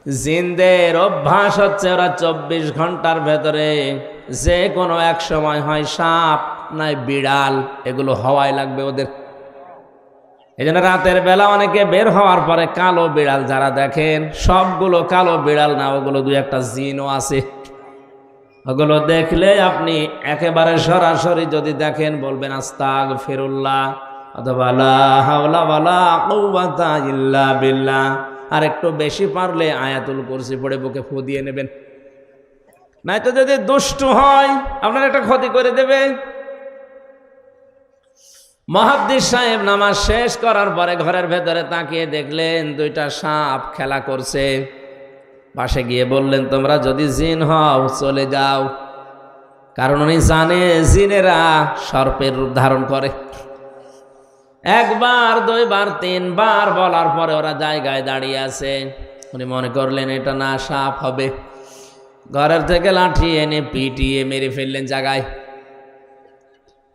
জিনদের অভ্যাস হচ্ছে ওরা 24 ঘন্টার ভেতরে যে কোনো এক সময় হয় সাপ নাই বিড়াল, এগুলো হওয়াই লাগবে ওদের। এই জন্য রাতের বেলা অনেকে বের হওয়ার পরে কালো বিড়াল যারা দেখেন, সবগুলো কালো বিড়াল না, ওগুলো দুই একটা জিনও আছে। ওগুলো দেখলে আপনি একেবারে সরাসরি যদি দেখেন বলবেন আস্তাগফিরুল্লাহ অথবা লা হাওলা ওয়ালা কুওয়াতা ইল্লা বিল্লাহ। আর একটু বেশি পারলে আয়াতুল কুরসি পড়ে বুকে ফু দিয়ে নেবেন, নয়তো যদি দুষ্টু হয় আপনার একটা ক্ষতি করে দেবে। মুহাদ্দিস সাহেব নামাজ শেষ করার পরে ঘরের ভেতরে তাকিয়ে দেখলেন দুইটা সাপ খেলা করছে। পাশে গিয়ে বললেন, তোমরা যদি জিন হও চলে যাও। কারণ উনি জানে জিনেরা সর্পের রূপ ধারণ করে। একবার, দুইবার, তিনবার বলার পরে ওরা জায়গায় দাঁড়িয়ে আছে। উনি মনে করলেন এটা না সাপ হবে। ঘরের থেকে লাঠি এনে পিটিয়ে মেরে ফেললেন জায়গায়।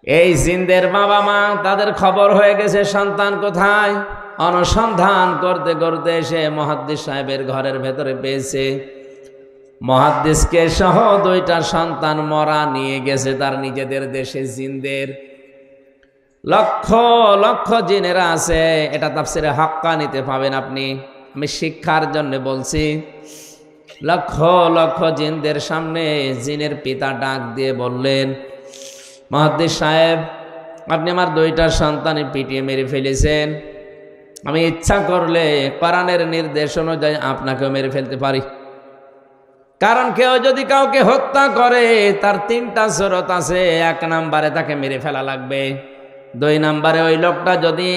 এই জিনদের বাবা মা তাদের খবর হয়ে গেছে সন্তান কোথায়। অনুসন্ধান করতে করতে এসে মুহাদ্দিস সাহেবের ঘরের ভেতরে পেয়েছে। মুহাদ্দিসকে সহ দুইটা সন্তান মরা নিয়ে গেছে তার নিজেদের দেশে জিনদের। লক্ষ লক্ষ জিনেরা আছে, এটা তাফসিরে হাক্কানিতে পাবেন আপনি। আমি শিক্ষার জন্য বলছি। লক্ষ লক্ষ জিনদের সামনে জিনের পিতা ডাক দিয়ে বললেন, মুহাদ্দিস সাহেব, আপনি আমার দুইটা সন্তানই পিটিয়ে মেরে ফেলেছেন। আমি ইচ্ছা করলে কোরআনের নির্দেশ অনুযায়ী আপনাকেও মেরে ফেলতে পারি। কারণ কেউ যদি কাউকে হত্যা করে তার তিনটা শরত আছে। 1 নম্বরে তাকে মেরে ফেলা লাগবে। 2 নম্বরে ওই লোকটা যদি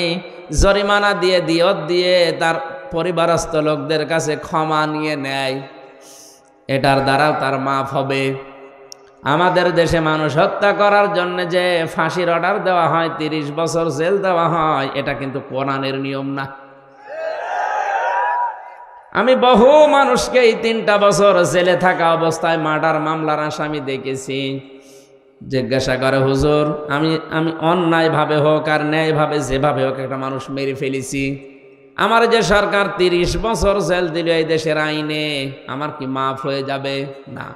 জরিমানা দিয়ে দিয়ত দিয়ে তার পরিবারস্থ লোকদের কাছে ক্ষমা নিয়ে নেয়, এটার দ্বারাও তার মাফ হবে। আমাদের দেশে মানুষ হত্যা করার জন্য যে ফাঁসির অর্ডার দেওয়া হয়, 30 বছর জেল দেওয়া হয়, এটা কিন্তু কোরআনের নিয়ম না। আমি বহু মানুষকে এই 3টা বছর জেলে থাকা অবস্থায় মার্ডার মামলার আসামি দেখেছি। জিজ্ঞাসা করে, হুজুর, আমি অন্যায়ভাবে হোক আর ন্যায়ভাবে যেভাবে হোক একটা মানুষ মেরে ফেলেছি, আমার যে সরকার 30 বছর জেল দিল এই দেশের আইনে, আমার কি মাফ হয়ে যাবে? না।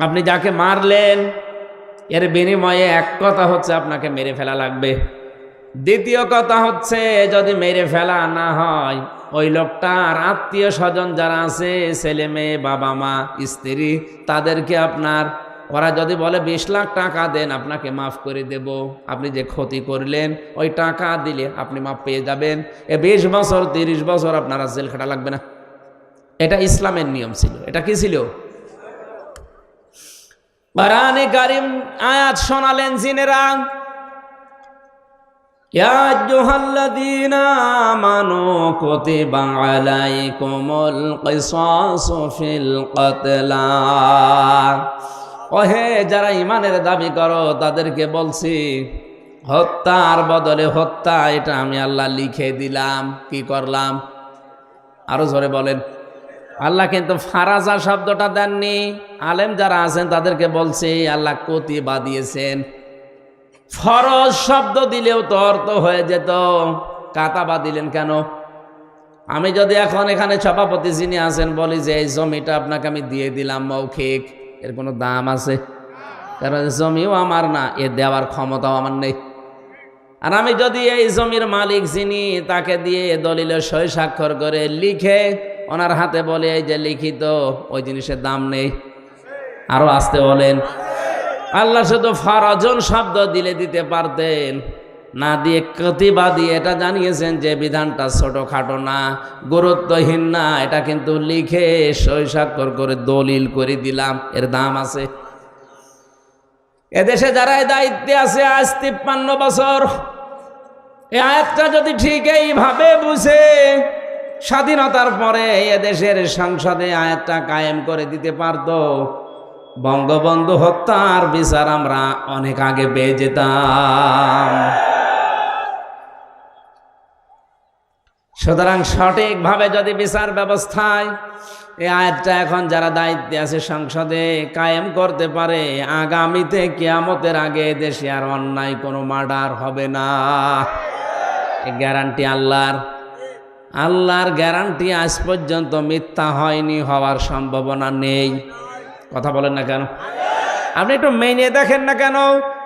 আপনি যাকে মারলেন এর বিনিময়ে এক কথা হচ্ছে আপনাকে মেরে ফেলা লাগবে। দ্বিতীয় কথা হচ্ছে, যদি মেরে ফেলা না হয়, ওই লোকটার আত্মীয় স্বজন যারা আছে, ছেলে মেয়ে, বাবা মা, স্ত্রী, তাদেরকে আপনার, ওরা যদি বলে 20 লাখ টাকা দেন আপনাকে মাফ করে দেব, আপনি যে ক্ষতি করলেন ওই টাকা দিলে আপনি মাফ পেয়ে যাবেন। 20 বছর 30 বছর আপনারা জেল খাটা লাগবে না। এটা ইসলামের নিয়ম ছিল। এটা কি ছিল? কোরআনে কারীম আয়াত শোনালেন জিনেরা, ইয়া আইয়ুহাল্লাযীনা আমানু কুতিবা আলাইকুমুল কিসাসু ফিল কতলা। ওহে যারা ঈমানের দাবি করো তাদেরকে বলছি, হত্যার বদলে হত্যা এটা আমি আল্লাহ লিখে দিলাম। কি করলাম? আরো জোরে বলেন। আল্লাহ কিন্তু ফারাজা শব্দটা দেননি। আলেম যারা আছেন তাদেরকে বলছি আল্লাহ কতিবা দিয়েছেন। ফরজ শব্দ দিলেও তো অর্থ হয়ে যেত, কাতাবা দিলেন কেন? আমি যদি এখন এখানে সভাপতি যিনি আছেন বলি যে এই জমিটা আপনাকে আমি দিয়ে দিলাম মৌখিক, এর কোনো দাম আছে? কারণ জমিও আমার না, এ দেওয়ার ক্ষমতাও আমার নেই। আর আমি যদি এই জমির মালিক যিনি, তাকে দিয়ে দলিলে সই স্বাক্ষর করে লিখে ওনার হাতে বলে এই যে লিখিত, ওই জিনিসের দাম নেই। আরো আসতে বলেন। আল্লাহ শুধু ফারাজন শব্দ দিলে দিতে পারতেন, না দিয়ে কতিবা দিয়ে এটা জানিয়েছেন যে বিধানটা ছোটখাটো না, গুরুত্বহীন না, এটা কিন্তু লিখে সই স্বাক্ষর করে দলিল করে দিলাম, এর দাম আছে। এদেশে যারা দায়িত্বে আছে আজ 53 বছর, এই আয়াতটা যদি ঠিক এইভাবে বুঝে স্বাধীনতার পরে এদেশের সংসদে আয়াতটা কায়েম করে দিতে পারত, বঙ্গবন্ধু হত্যার বিচার আমরা অনেক আগে পেয়ে যেতাম। সুতরাং সঠিকভাবে যদি বিচার ব্যবস্থায় এই আয়াতটা এখন যারা দায়িত্বে আছে সংসদে কায়েম করতে পারে, আগামীতে কিয়ামতের আগে দেশে আর অন্যায় কোনো মার্ডার হবে না। এই গ্যারান্টি আল্লাহর। আল্লাহর গ্যারান্টি আজ পর্যন্ত মিথ্যা হয়নি, হওয়ার সম্ভাবনা নেই। কথা বলেন না কেন? আপনি একটু মেনে দেখেন না কেন?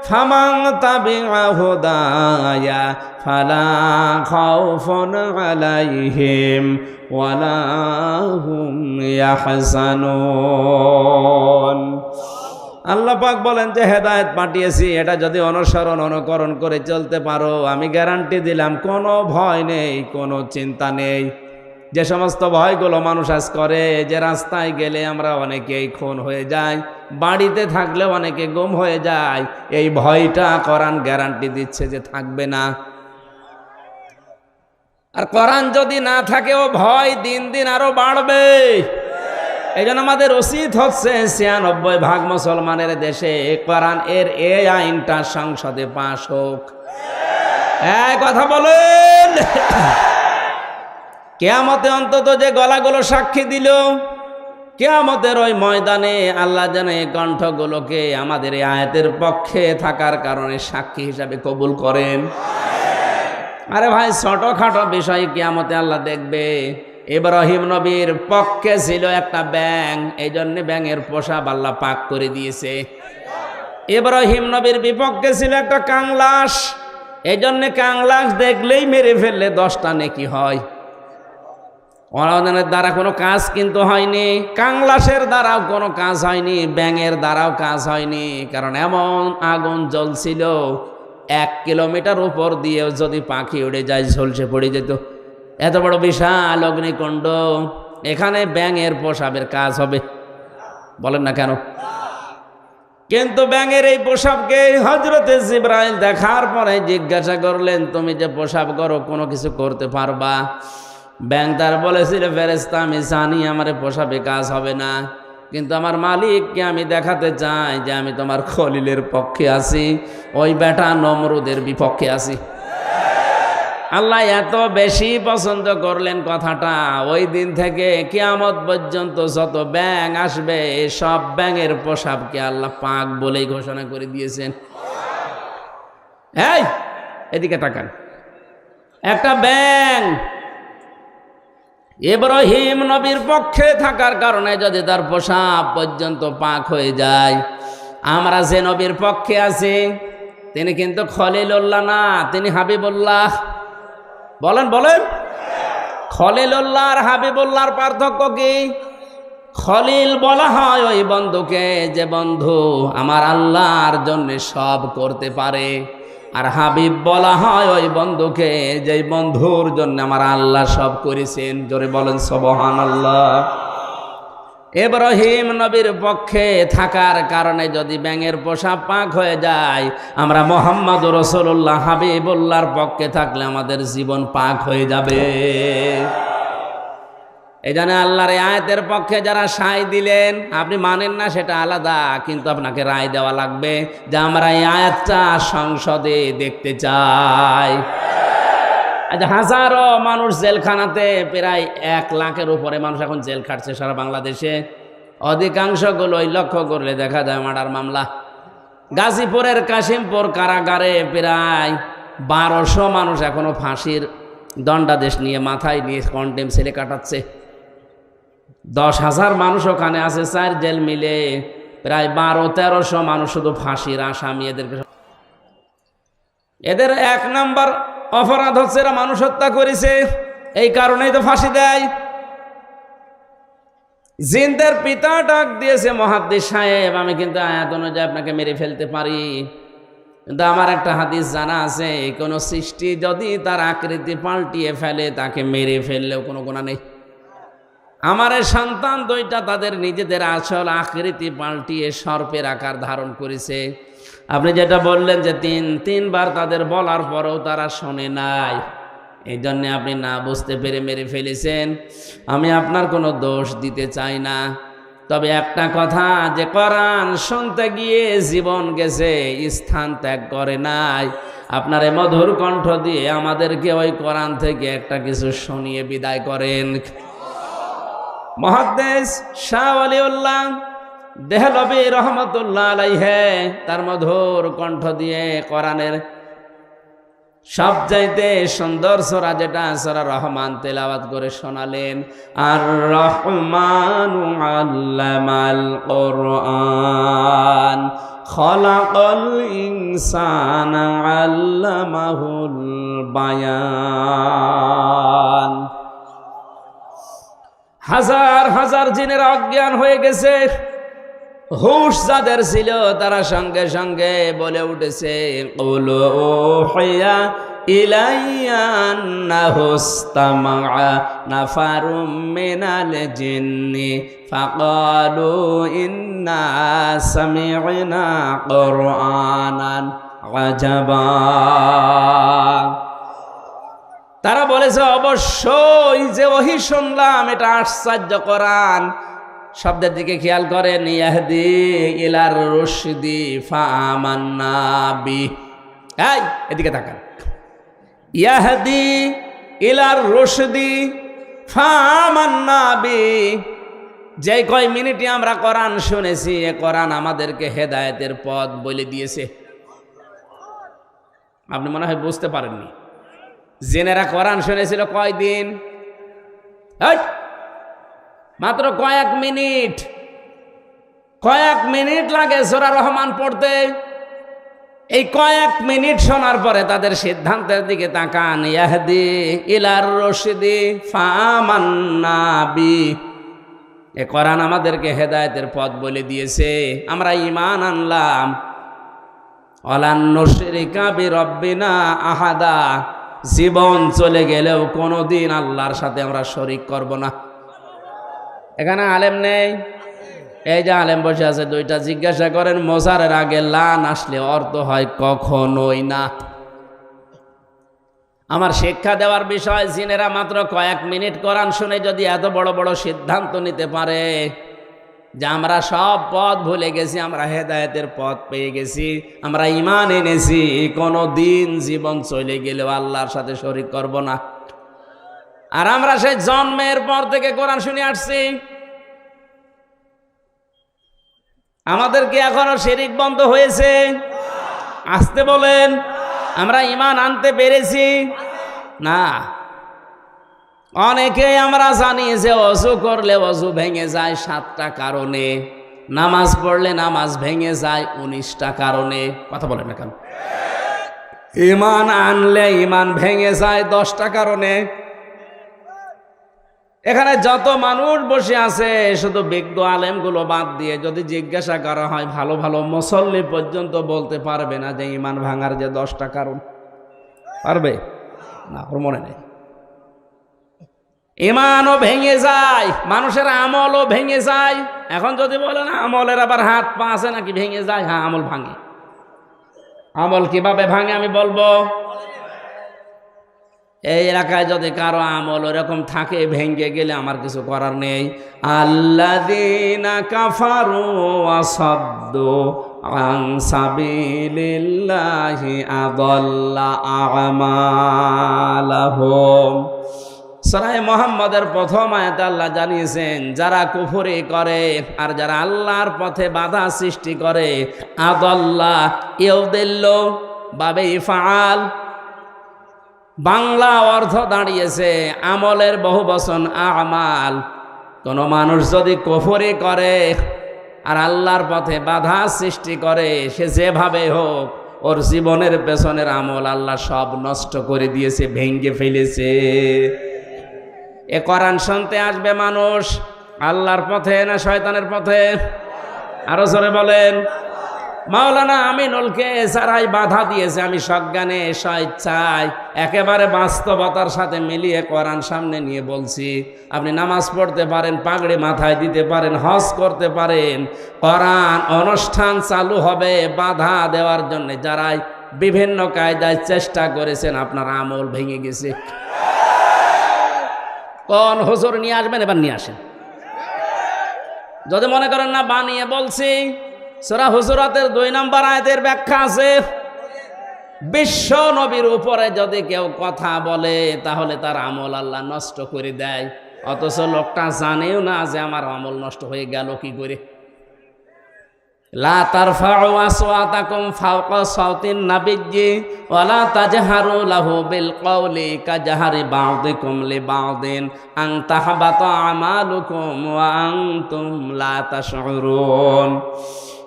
ফামান তাবিআ হুদায়া ফালা খাউফুন আলাইহিম ওয়ালা হুম ইয়াহজানুন। আল্লাহ পাক বলেন যে হেদায়েত পাঠিয়েছি, এটা যদি অনুসরণ অনুকরণ করে চলতে পারো, আমি গ্যারান্টি দিলাম কোনো ভয় নেই, কোনো চিন্তা নেই। যে সমস্ত ভয়গুলো মানুষ আজ করে, যে রাস্তায় গেলে আমরা অনেকেই খুন হয়ে যাই, বাড়িতে থাকলে অনেকে গুম হয়ে যায়, এই ভয়টা কোরআন গ্যারান্টি দিচ্ছে যে থাকবে না। আর কোরআন যদি না থাকে, ও ভয় দিন দিন আরো বাড়বে। এই জন্য আমাদের উচিত হচ্ছে ৯৬% মুসলমানের দেশে কোরআন এর এই আইনটা সংসদে পাশ হোক। এই কথা বলেন। কিয়ামতে অন্তত যে গলাগুলো সাক্ষী দিল, কিয়ামতের ওই ময়দানে আল্লাহ যেন এই কণ্ঠগুলোকে আমাদের এই আয়াতের পক্ষে থাকার কারণে সাক্ষী হিসাবে কবুল করেন। আরে ভাই, ছোটখাটো বিষয় কিয়ামতে আল্লাহ দেখবে। ইব্রাহিম নবীর পক্ষে ছিল একটা ব্যাঙ, এই জন্য ব্যাঙের পোশাক আল্লাহ পাক করে দিয়েছে। ইব্রাহিম নবীর বিপক্ষে ছিল একটা কাংলাস, এই জন্য কাংলাস দেখলেই মেরে ফেললে 10টা নেকি হয়। ওরানের দ্বারা কোনো কাজ কিন্তু হয়নি, কাংলাসের দ্বারাও কোনো কাজ হয়নি, ব্যাঙের দ্বারাও কাজ হয়নি। কারণ এমন আগুন জ্বলছিল, 1 কিলোমিটার উপর দিয়েও যদি পাখি উড়ে যায় ঝলসে পড়ে যেত। এত বড় বিশাল অগ্নিকুণ্ড, এখানে ব্যাঙের পোশাকের কাজ হবে? বলেন না কেন? কিন্তু ব্যাঙের এই পোশাককে হযরতে জিবরাইল দেখার পরে জিজ্ঞাসা করলেন, তুমি যে পোশাক করো কোনো কিছু করতে পারবা? ব্যাঙ তার বলেছিল, ফেরেশতা আমি জানি আমার পোশাকে কাজ হবে না, কিন্তু আমার মালিককে আমি দেখাতে চাই যে আমি তোমার খলিলের পক্ষে আছি, ওই বেটা নমরুদের বিপক্ষে আছি। আল্লাহ এত বেশি পছন্দ করলেন কথাটা, ওই দিন থেকে কিয়ামত পর্যন্ত যত ব্যাঙ আসবে সব ব্যাঙের পোশাককে আল্লাহ পাক বলেই ঘোষণা করে দিয়েছেন। এই এদিকে তাকান, একটা ব্যাঙ ইব্রাহিম নবীর পক্ষে থাকার কারণে যদি তার পোশাক পর্যন্ত পাক হয়ে যায়, আমরা যে নবীর পক্ষে আছি তিনি কিন্তু খলিলুল্লাহ না, তিনি হাবিবুল্লাহ। বলেন বলেন, খলিলুল্লাহ আর হাবিবুল্লাহর পার্থক্য কি? খলিল বলা হয় ওই বন্ধুকে যে বন্ধু আমার আল্লাহর জন্য সব করতে পারে, আর হাবিব বলা হয় ওই বন্ধুকে যে বন্ধুর জন্য আমার আল্লাহ সব করেছেন। জোরে বলেন সুবহানাল্লাহ। ইব্রাহিম নবীর পক্ষে থাকার কারণে যদি ব্যাঙের পোশাক পাক হয়ে যায়, আমরা মুহাম্মদুর রাসূলুল্লাহ হাবিবুল্লাহর পক্ষে থাকলে আমাদের জীবন পাক হয়ে যাবে। এই জন্য আল্লাহর আয়াতের পক্ষে যারা সায় দিলেন, আপনি মানেন না সেটা আলাদা, কিন্তু আপনাকে রায় দেওয়া লাগবে যে আমরা এই আয়াতটা সংসদে দেখতে চাই। আজ হাজারো মানুষ জেলখানাতে, প্রায় 1 লাখের উপরে মানুষ এখন জেল খাটছে সারা বাংলাদেশে। অধিকাংশগুলোই লক্ষ্য করলে দেখা যায় মার্ডার মামলা। গাজীপুরের কাশিমপুর কারাগারে প্রায় 1200 মানুষ এখনো ফাঁসির দণ্ডাদেশ নিয়ে মাথায় নিয়ে কন্টেম সেলে কাটাচ্ছে। 10,000 মানুষ ওখানে আছে, 4 জেল মিলে প্রায় 1200-1300 মানুষ শুধু ফাঁসির আসামি। এদের 1 নাম্বার অপরাধ হচ্ছে এরা মানুষ হত্যা করেছে, এই কারণেই তো ফাঁসি দেয়। জিনদের পিতা ডাক দিয়েছে, মুহাদ্দিস সাহেব আমি কিন্তু আয়াত অনুযায়ী আপনাকে মেরে ফেলতে পারি, কিন্তু আমার একটা হাদিস জানা আছে, কোনো সৃষ্টি যদি তার আকৃতি পাল্টিয়ে ফেলে তাকে মেরে ফেললেও কোনো গুনাহ নেই। আমার এই সন্তান 2টা তাদের নিজেদের আসল আকৃতি পাল্টিয়ে সর্পের আকার ধারণ করেছে। আপনি যেটা বললেন যে 3বার তাদের বলার পরেও তারা শোনে নাই, এই জন্যে আপনি না বুঝতে পেরে মেরে ফেলেছেন। আমি আপনার কোনো দোষ দিতে চাই না, তবে একটা কথা, যে কোরআন শুনতে গিয়ে জীবন গেছে, স্থান ত্যাগ করে নাই। আপনার এই মধুর কণ্ঠ দিয়ে আমাদেরকে ওই কোরআন থেকে একটা কিছু শুনিয়ে বিদায় করেন। মুহাদ্দিস শাহ ওয়ালিউল্লাহ দেহলভী রহমতুল্লাহ আলাইহি তার মধুর কণ্ঠ দিয়ে কোরআনের সবচাইতে সুন্দর সূরা যেটা সূরা রহমান তেলাওয়াত করে শোনালেন, আর রহমানু আল্লামাল কোরআন খলাকাল ইনসানা আল্লামাহুল বায়ান। হাজার হাজার জিনের অজ্ঞান হয়ে গেছে, হুশ যাদের ছিল তারা সঙ্গে সঙ্গে বলে উঠেছে, কুলু উহিয়া ইলাইয়া আন্নাহু ইসতামাআ নাফারুম মিনাল জিন্নি ফাকালু ইন্না সামি'না কুরআনান আজাবা। তারা বলেছে অবশ্যই যে ওহী শুনলাম এটা আশ্চর্য কোরআন। শব্দের দিকে খেয়াল করেন, ইয়াহদি ইলার রুশদি ফাআমান্না বি। এই এদিকে তাকান, ইয়াহদি ইলার রুশদি ফাআমান্না বি। যে কয় মিনিটে আমরা কোরআন শুনেছি, এ কোরআন আমাদেরকে হেদায়েতের পথ বলে দিয়েছে। আপনি মনে হয় বুঝতে পারেননি, জেনেরা কোরআন শুনেছিল কয়দিন? মাত্র কয়েক মিনিট। কয়েক মিনিট লাগে সূরা রহমান পড়তে। এই কয়েক মিনিট শোনার পরে তাদের সিদ্ধান্তের দিকে তাকান, ইয়াহদি ইলার রশদি ফাআমান্না বি। এ কোরআন আমাদেরকে হেদায়েতের পথ বলে দিয়েছে, আমরা ঈমান আনলাম। ওয়ালান নুশরিকা বিরাব্বিনা আহাদা। জীবন চলে গেলেও কোনোদিন আল্লাহর সাথে আমরা শরীক করব না। এখানে আলেম নেই? এই যে আলেম বসে আছে দুইটা, জিজ্ঞাসা করেন মোজারের আগে লান আসলে অর্থ হয় কখনোই না। আমার শিক্ষা দেওয়ার বিষয়, জিনেরা মাত্র কয়েক মিনিট কোরআন শুনে যদি এত বড় বড় সিদ্ধান্ত নিতে পারে যে আমরা সব পথ ভুলে গেছি, আমরা হেদায়েতের পথ পেয়ে গেছি, আমরা ঈমান এনেছি, কোনো দিন জীবন চলে গেলেও আল্লাহর সাথে শরীক করব না। আর আমরা সেই জন্মের পর থেকে কোরআন শুনে আসছি। আমাদের কি এখনো শিরিক বন্ধ হয়েছে? আসতে বলেন। আমরা ঈমান আনতে পেরেছি না। অনেকেই আমরা জানি যে ওযু করলে ওযু ভেঙে যায় 7টা কারণে, নামাজ পড়লে নামাজ ভেঙে যায় 19টা কারণে। কথা বলেন না কেন? ঈমান আনলে ঈমান ভেঙে যায় 10টা কারণে। এখানে যত মানুষ বসে আছে শুধু বিজ্ঞ আলেমগুলো বাদ দিয়ে যদি জিজ্ঞাসা করা হয়, ভালো ভালো মুসল্লি পর্যন্ত বলতে পারবে না যে ঈমান ভাঙার যে 10টা কারণ। পারবে না? ওর মনে নেই। ঈমানও ভেঙে যায়, মানুষের আমলও ভেঙে যায়। এখন যদি বলেন আমলের আবার হাত পা আছে নাকি ভেঙে যায়? হ্যাঁ, আমল ভাঙে। আমল কিভাবে ভাঙে আমি বলবো। এই এলাকায় যদি কারো আমল ওরকম থাকে, ভেঙে গেলে আমার কিছু করার নেই। আল্লাযীনা কাফারু ওয়া সাদ্দু আন সাবিলিল্লাহি আযাল্লা আমালাহুম। সূরা মুহাম্মাদের প্রথম আয়াতে আল্লাহ জানিয়েছেন, যারা কুফরি করে আর যারা আল্লাহর পথে বাধা সৃষ্টি করে, আযাল্লা ইউদিল্লু বাবে ইফআল, বাংলা অর্থ দাঁড়িয়েছে আমলের বহুবচন আমাল। কোন মানুষ যদি কুফরি করে আর আল্লাহর পথে বাধা সৃষ্টি করে, সে যেভাবে হোক ওর জীবনের পেছনের আমল আল্লাহ সব নষ্ট করে দিয়েছে, ভেঙে ফেলেছে। এ কোরআন শুনতে আসবে মানুষ আল্লাহর পথে না শয়তানের পথে? আরো জোরে বলেন। মাওলানা আমিনুলকে এছাড়াই বাধা দিয়েছে। আমি সজ্ঞানে স্বেচ্ছায় একেবারে বাস্তবতার সাথে মিলিয়ে কোরআন সামনে নিয়ে বলছি, আপনি নামাজ পড়তে পারেন, পাগড়ি মাথায় দিতে পারেন, হজ করতে পারেন, কোরআন অনুষ্ঠান চালু হবে বাধা দেওয়ার জন্য যারাই বিভিন্ন কায়দায় চেষ্টা করেছেন, আপনার আমল ভেঙে গেছে। কোন হুজুর নিয়ে আসবেন? এবার নিয়ে আসেন। যদি মনে করেন না বানিয়ে বলছি, সূরা হুজুরাতের 2 নম্বর আয়াতের ব্যাখ্যা আছে। বিশ্ব নবীর উপরে যদি কেউ কথা বলে তাহলে তার আমল আল্লাহ নষ্ট করে দেয়, অথচ লোকটা জানেও না যে আমার আমল নষ্ট হয়ে গেল কি করে। লা তারফাউ আসওয়াতাকুম ফাওকা সাওতিন নাবিয়্যি ওয়া লা তাজহারু লাহু বিল কওলি কাজহারি বা'দিকুম লিবা'দিন আন তাহবাতা আমালুকুম ওয়া আনতুম লা তাশউরুন।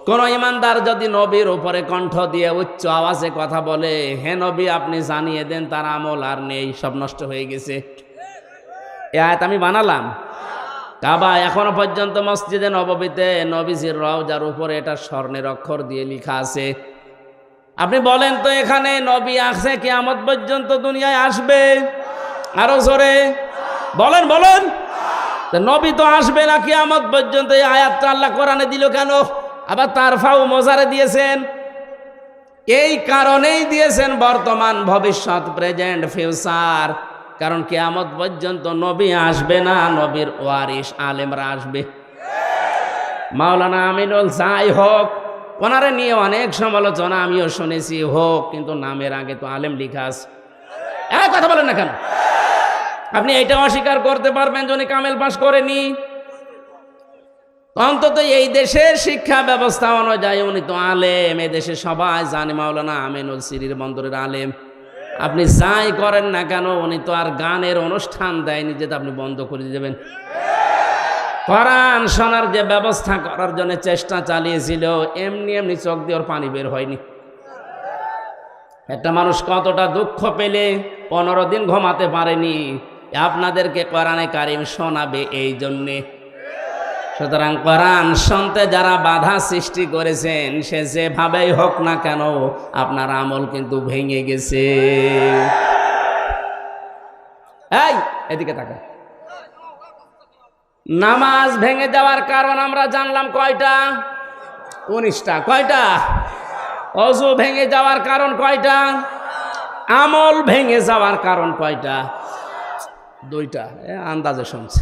কোন ইমানদার যদি নবীর উপরে কণ্ঠ দিয়ে উচ্চ আওয়াজে কথা বলে, হে নবী আপনি জানিয়ে দেন তার আমল আর নেই, সব নষ্ট হয়ে গেছে। এই আয়াত আমি বানালাম। কাবা এখনো পর্যন্ত মসজিদে নববীতে নবীজির রওজার উপরে এটা স্বর্ণের অক্ষর দিয়ে লেখা আছে। আপনি বলেন তো এখানে নবী আছে কিয়ামত পর্যন্ত দুনিয়ায় আসবে? আরো জোরে বলেন বলেন। তো নবী তো আসবে না কিয়ামত পর্যন্ত, এই আয়াতটা আল্লাহ কোরআনে দিল কেন? আবার তারফাউ মোজারে দিয়েছেন, এই কারণেই দিয়েছেন বর্তমান, ভবিষ্যৎ, প্রেজেন্ট, ফিউচার। কারণ কিয়ামত পর্যন্ত নবী আসবে না, নবীর ওয়ারিস আলেমরা আসবে। মাওলানা আমিনুল যাই হোক, ওনারে নিয়ে অনেক সমালোচনা আমিও শুনেছি হোক, কিন্তু নামের আগে তো আলেম লিখা আছে। কথা বলেন না কেন? আপনি এইটা অস্বীকার করতে পারবেন যে উনি কামেল পাস করেনি? অন্তত এই দেশের শিক্ষা ব্যবস্থা অনুযায়ী উনি তো আলেম, এই দেশে সবাই জানে মাওলানা আমিনুল সিরির বন্দরের আলেম। আপনি যাই করেন না কেন, উনি তো আর গানের অনুষ্ঠান দেয়নি যে আপনি বন্ধ করে দেবেন। কোরআন শোনার যে ব্যবস্থা করার জন্য চেষ্টা চালিয়েছিল, এমনি এমনি চোখ দিয়ে ওর পানি বের হয়নি। একটা মানুষ কতটা দুঃখ পেলে 15 দিন ঘুমাতে পারেনি, আপনাদেরকে কোরআনে কারিম শোনাবে এই জন্যে। সুতরাং কোরআন শুনতে যারা বাধা সৃষ্টি করেছেন, সে যেভাবেই হোক না কেন আপনার আমল কিন্তু ভেঙে গেছে। এই এদিকে তাকা। নামাজ ভেঙে যাওয়ার কারণ আমরা জানলাম কয়টা? 19টা। কয়টা? ওযু ভেঙে যাওয়ার কারণ কয়টা? আমল ভেঙে যাওয়ার কারণ কয়টা? 2টা। আন্দাজে শুনছে।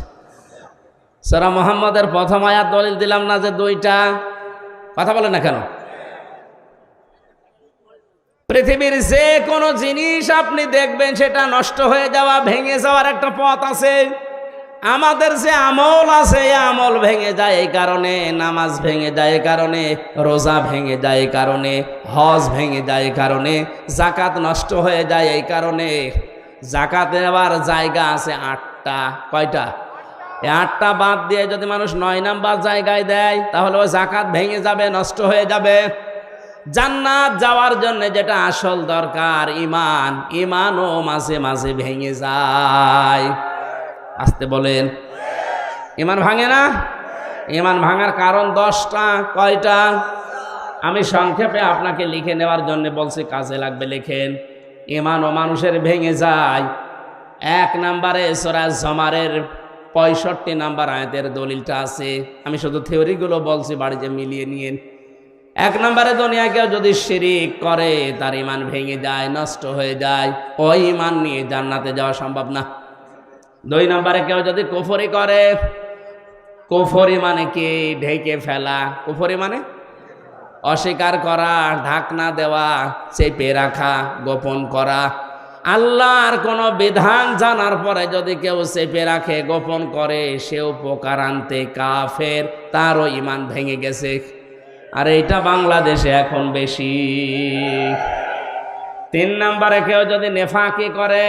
সূরা মুহাম্মদের প্রথম আয়াত দলিল দিলাম না যে 2টা? কথা বলেন না কেন? পৃথিবীর যে কোনো জিনিস আপনি দেখবেন সেটা নষ্ট হয়ে যাওয়া, ভেঙে যাওয়ার একটা পথ আছে। আমাদের যে আমল আছে, এই আমল ভেঙে যায় এই কারণে, নামাজ ভেঙে যায় এই কারণে, রোজা ভেঙে যায় এই কারণে, হজ ভেঙে যায় এই কারণে, যাকাত নষ্ট হয়ে যায় এই কারণে। যাকাত দেওয়ার জায়গা আছে 8টা। কয়টা? 8টা বাদ দিয়ে যদি মানুষ 9 নাম্বার জায়গায় দেয়, তাহলে ওই যাকাত ভেঙে যাবে, নষ্ট হয়ে যাবে। জান্নাত যাওয়ার জন্য যেটা আসল দরকার, ঈমান, ঈমানও মাঝে মাঝে ভেঙে যায়। আসতে বলেন। ঈমান ভাঙে না? ঈমান ভাঙার কারণ 10টা। কয়টা? আমি সংক্ষেপে আপনাকে লিখে নেওয়ার জন্য বলছি, কাজে লাগবে লিখেন। ঈমানও মানুষের ভেঙে যায়। 1 নম্বরে সূরা জুমারের 65 নাম্বার আয়াতের দলিলটা আছে। আমি শুধু থিওরিগুলো বলছি, বাড়িতে মিলিয়ে নিয়েন। 1 নম্বরে দুনিয়া কেউ যদি শিরিক করে, তার ঈমান ভেঙে যায়, নষ্ট হয়ে যায়। ওই ঈমান নিয়ে জান্নাতে যাওয়া সম্ভব না। 2 নম্বরে কেউ যদি কুফরি করে, কুফরি মানে কি? ঢেকে ফেলা। কুফরি মানে অস্বীকার করা, ঢাকনা দেওয়া, চেপে রাখা, গোপন করা। আল্লাহর কোনো বিধান জানার পরে যদি কেউ চেপে রাখে, গোপন করে, সেও উপকারান্তে কাফের, তারও ঈমান ভেঙে গেছে। আর এইটা বাংলাদেশে এখন বেশি। 3 নম্বরে কেউ যদি নেফাকি করে,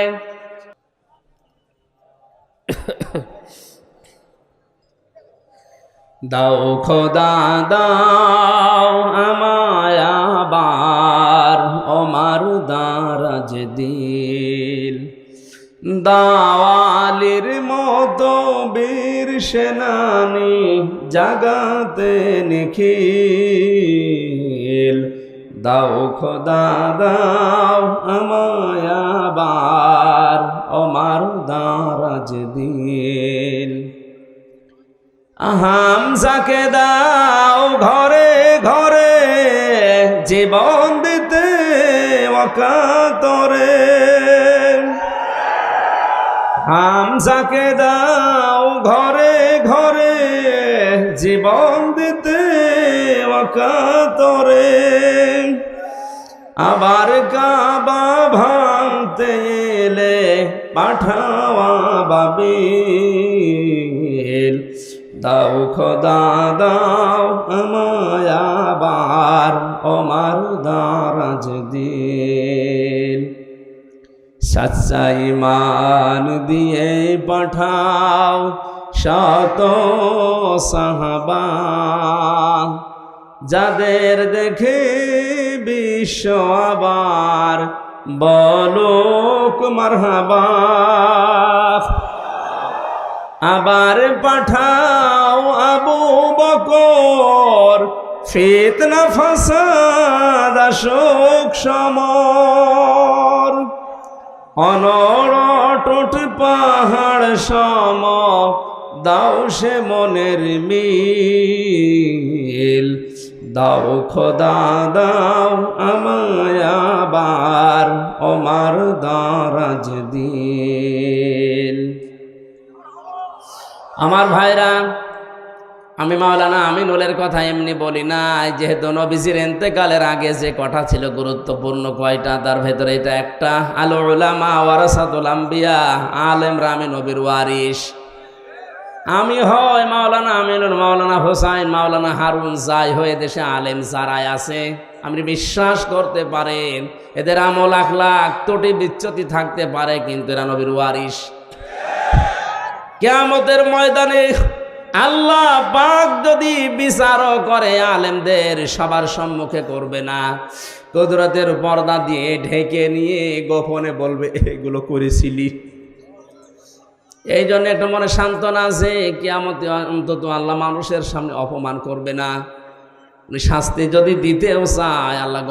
দাও খোদা দাও আমায় আবার ওমার দারাজ দিল, দাওয়ালির মতো বীর সেনানি জাগাতে নিখিল, দাও খোদা দাও আমায় আবার ওমার দারাজ দিল, হামজাকে দাও ঘরে ঘরে জীবন দিতে ওয়াকাতরে, হামজাকে দাও ঘরে ঘরে জীবন দিতে ওয়াকাতরে, আবার কাবা ভাঙতে এলে পাঠাওয়া বাবিল, দাও খোদা দাও আমায় আবার ওমার দারাজ দিল। সচ্চা ঈমান দিয়ে পাঠাও শত সাহাবা, যাদের দেখে বিশ্ব আবার বলুক মারহাবা। আবার পাঠাও আবু বকর, ফিতনা ফাসাদ আসুক সমর। অনড় পাহাড় সম দাও সে মনের মিল। দাও খোদা দাও আমায় আবার ওমার দারাজ দিল। আমার ভাইরা, আমি মাওলানা আমিনুলের কথা এমনি বলি না, যেহেতু নবীজির ইন্তেকালের আগে যে কথা ছিল গুরুত্বপূর্ণ কয়টা, তার ভেতরে এটা একটা। আল উলামা ওয়ারাসাতুল আম্বিয়া, আলেমরা আমি নবীর ওয়ারিস। আমি হয় মাওলানা আমিনুল, মাওলানা হোসাইন, মাওলানা হারুন, যাই হয়ে দেশে আলেম যারাই আছে, আপনি বিশ্বাস করতে পারেন এদের আমল আখলাক ত্রুটি বিচ্যুতি থাকতে পারে, কিন্তু এরা নবীর ওয়ারিস। কিয়ামতের ময়দানে আল্লাহ পাক যদি বিচারও করে, আলেমদের সবার সম্মুখে করবে না, কুদরতের পর্দা দিয়ে ঢেকে নিয়ে গোপনে বলবে এগুলো করেছিলি। এই জন্য একটা মনে সান্ত্বনা আছে, কিয়ামতে অন্তত আল্লাহ মানুষের সামনে অপমান করবে না। শাস্তি যদি দিতেও চায় আল্লাহ